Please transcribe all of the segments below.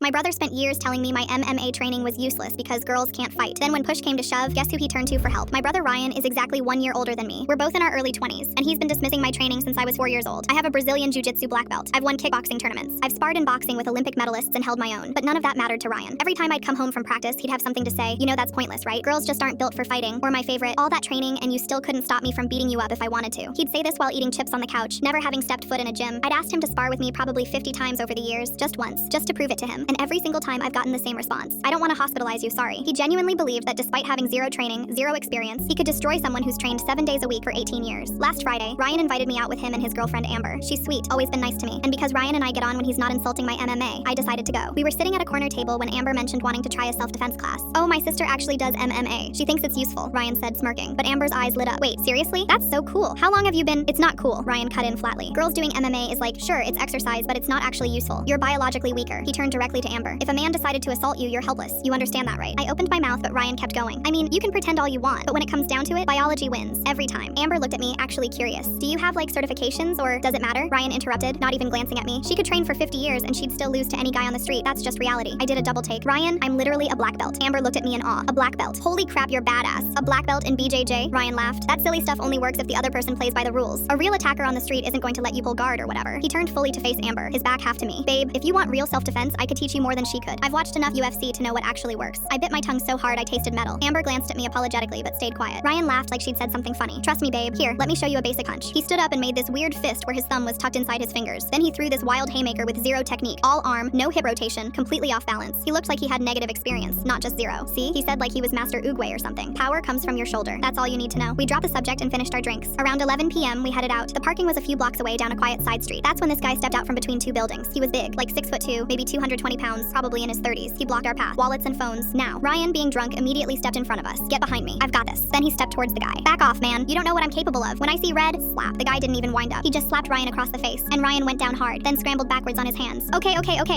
My brother spent years telling me my MMA training was useless because girls can't fight. Then when push came to shove, guess who he turned to for help? My brother Ryan is exactly 1 year older than me. We're both in our early 20s, and he's been dismissing my training since I was 4 years old. I have a Brazilian jiu-jitsu black belt. I've won kickboxing tournaments. I've sparred in boxing with Olympic medalists and held my own. But none of that mattered to Ryan. Every time I'd come home from practice, he'd have something to say. You know that's pointless, right? Girls just aren't built for fighting. Or my favorite, all that training and you still couldn't stop me from beating you up if I wanted to. He'd say this while eating chips on the couch, never having stepped foot in a gym. I'd asked him to spar with me probably 50 times over the years, just once, just to prove it to him. And every single time I've gotten the same response. I don't want to hospitalize you, sorry. He genuinely believed that despite having zero training, zero experience, he could destroy someone who's trained 7 days a week for 18 years. Last Friday, Ryan invited me out with him and his girlfriend Amber. She's sweet, always been nice to me. And because Ryan and I get on when he's not insulting my MMA, I decided to go. We were sitting at a corner table when Amber mentioned wanting to try a self-defense class. Oh, my sister actually does MMA. She thinks it's useful, Ryan said, smirking. But Amber's eyes lit up. Wait, seriously? That's so cool. How long have you been? It's not cool, Ryan cut in flatly. Girls doing MMA is like, sure, it's exercise, but it's not actually useful. You're biologically weaker. He turned directly to Amber. If a man decided to assault you, you're helpless. You understand that, right? I opened my mouth, but Ryan kept going. I mean, you can pretend all you want, but when it comes down to it, biology wins. Every time. Amber looked at me, actually curious. Do you have like certifications or does it matter? Ryan interrupted, not even glancing at me. She could train for 50 years and she'd still lose to any guy on the street. That's just reality. I did a double take. Ryan, I'm literally a black belt. Amber looked at me in awe. A black belt. Holy crap, you're badass. A black belt in BJJ? Ryan laughed. That silly stuff only works if the other person plays by the rules. A real attacker on the street isn't going to let you pull guard or whatever. He turned fully to face Amber, his back half to me. Babe, if you want real self-defense, I could teach you more than she could. I've watched enough UFC to know what actually works. I bit my tongue so hard I tasted metal. Amber glanced at me apologetically but stayed quiet. Ryan laughed like she'd said something funny. Trust me, babe. Here, let me show you a basic punch. He stood up and made this weird fist where his thumb was tucked inside his fingers. Then he threw this wild haymaker with zero technique. All arm, no hip rotation, completely off balance. He looked like he had negative experience, not just zero. See? He said like he was Master Oogway or something. Power comes from your shoulder. That's all you need to know. We dropped the subject and finished our drinks. Around 11 p.m. we headed out. The parking was a few blocks away down a quiet side street. That's when this guy stepped out from between two buildings. He was big, like 6'2", maybe 220 pounds, probably in his 30s. He blocked our path. Wallets and phones. Now. Ryan, being drunk, immediately stepped in front of us. Get behind me. I've got this. Then he stepped towards the guy. Back off, man. You don't know what I'm capable of. When I see red, slap. The guy didn't even wind up. He just slapped Ryan across the face, and Ryan went down hard, then scrambled backwards on his hands. Okay,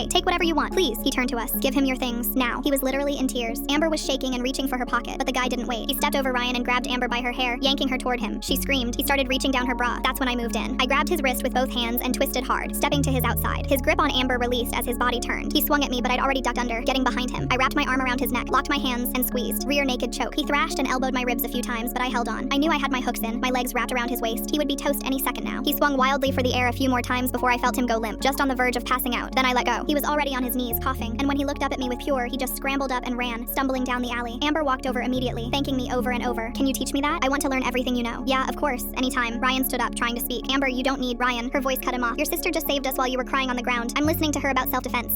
take whatever you want. Please, he turned to us. Give him your things, now. He was literally in tears. Amber was shaking and reaching for her pocket, but the guy didn't wait. He stepped over Ryan and grabbed Amber by her hair, yanking her toward him. She screamed. He started reaching down her bra. That's when I moved in. I grabbed his wrist with both hands and twisted hard, stepping to his outside. His grip on Amber released as his body turned. He swung at me, but I'd already ducked under, getting behind him. I wrapped my arm around his neck, locked my hands, and squeezed. Rear naked choke. He thrashed and elbowed my ribs a few times, but I held on. I knew I had my hooks in, my legs wrapped around his waist. He would be toast any second now. He swung wildly for the air a few more times before I felt him go limp, just on the verge of passing out. Then I let go. He was already on his knees, coughing, and when he looked up at me with pure, he just scrambled up and ran, stumbling down the alley. Amber walked over immediately, thanking me over and over. Can you teach me that? I want to learn everything you know. Yeah, of course, anytime. Ryan stood up, trying to speak. Amber, you don't need. Ryan, her voice cut him off. Your sister just saved us while you were crying on the ground. I'm listening to her about self-defense.